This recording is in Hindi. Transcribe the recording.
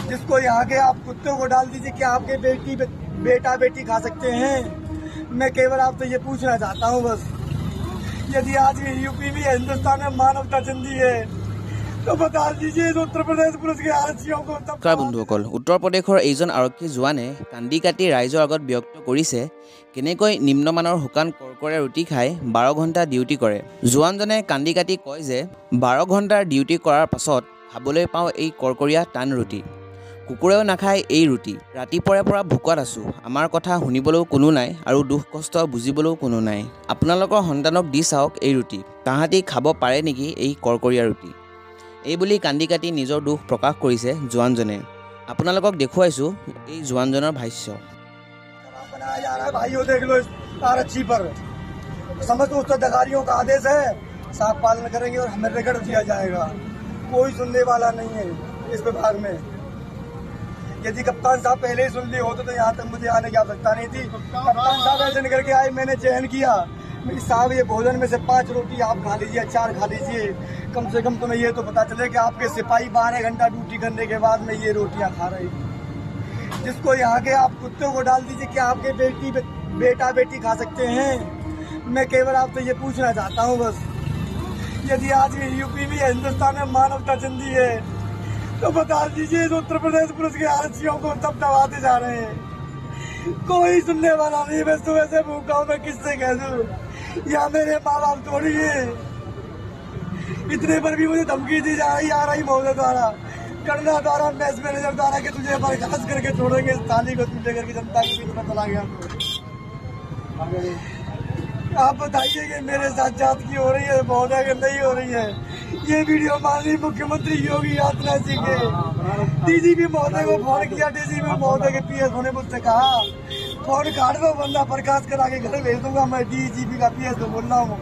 जिसको यहाँ के आप कुत्तों को डाल दीजिए, क्या आपके बेटा बेटी खा सकते हैं? मैं केवल आपसे ये पूछना चाहता हूँ बस, यदि आज भी यूपी में हिंदुस्तान में मानवता जिंदी है तो बता दीजिए उत्तर प्रदेश पुलिस के आरक्षियों को। নমস্কাৰ বন্ধুসকল, উত্তৰ প্ৰদেশৰ এইজন আৰক্ষী জোৱানে কান্দি কাটি ৰাইজৰ আগত ব্যক্ত কৰিছে কেনেকৈ নিম্নমানৰ শুকান কৰকৰীয়া ৰুটি খাই 12 ঘণ্টা ডিউটি কৰে। জোৱানজনে কান্দি কাটি কয় যে 12 ঘণ্টাৰ ডিউটি কৰাৰ পাছত খাবলৈ পাওঁ এই কৰকৰীয়া টান ৰুটি। কুকুৰেও নাখায় এই ৰুটি। ৰাতিপুৱাৰে পৰা ভোকত আছোঁ, আমাৰ কথা শুনিবলৈও কোনো নাই আৰু দুখ কষ্ট বুজিবলৈও কোনো নাই। আপোনালোকৰ সন্তানক দি চাওক এই ৰুটি, তাহাঁতি খাব পাৰে নেকি এই কৰকৰীয়া ৰুটি? এইবুলি কান্দি কাটি নিজৰ দুখ প্ৰকাশ কৰিছে জোৱানজনে। আপোনালোকক দেখুৱাইছোঁ এই জোৱানজনৰ ভাষ্য। बनाया जा रहा है भाइयों, देख लो इस आरक्षी पर, समझ उत्तराधिकारियों का आदेश है, साफ पालन करेंगे और हमें रिकॉर्ड दिया जाएगा। कोई सुनने वाला नहीं है इस विभाग में। यदि कप्तान साहब पहले ही सुन लिए होते तो यहाँ तक मुझे आने की आवश्यकता नहीं थी। कप्तान साहब ऐसे निकल के आए, मैंने चयन किया, साहब ये भोजन में से 5 रोटी आप खा लीजिए, 4 खा लीजिए, कम से कम तुम्हें ये तो पता चले कि आपके सिपाही 12 घंटा ड्यूटी करने के बाद में ये रोटियां खा रहे हैं। जिसको यहाँ के आप कुत्तों को डाल दीजिए, क्या आपके बेटा बेटी खा सकते हैं? मैं केवल आपसे ये पूछना चाहता हूँ बस, यदि आज भी यूपी में हिंदुस्तान में मानवता जिंदी है तो बता दीजिए उत्तर प्रदेश पुलिस के आरक्षियों को तब दबाते जा रहे हैं। कोई सुनने वाला नहीं। मैं सुबह से भूखा हूँ, मैं किससे कह दूँ? यहाँ मेरे माँ बाप थोड़ी है। इतने पर भी मुझे धमकी दी जा रही, आ रही महोदय द्वारा, करना द्वारा, मैच मैनेजर द्वारा कि तुझे बर्खास्त करके छोड़ेंगे इस थाली को, तू लेकर के जनता के बीच में चला गया। आप बताइए कि मेरे साथ जात की हो रही है, महोदय की नहीं हो रही है। ये वीडियो माननीय मुख्यमंत्री योगी आदित्यनाथ जी के डीजीपी महोदय को फोन किया, डीजीपी महोदय के पीएस होने मुझसे कहा फोन काट दो वरना बर्खास्त करा के घर भेज दूंगा। मैं डीजीपी का पीएस को बोल रहा हूँ।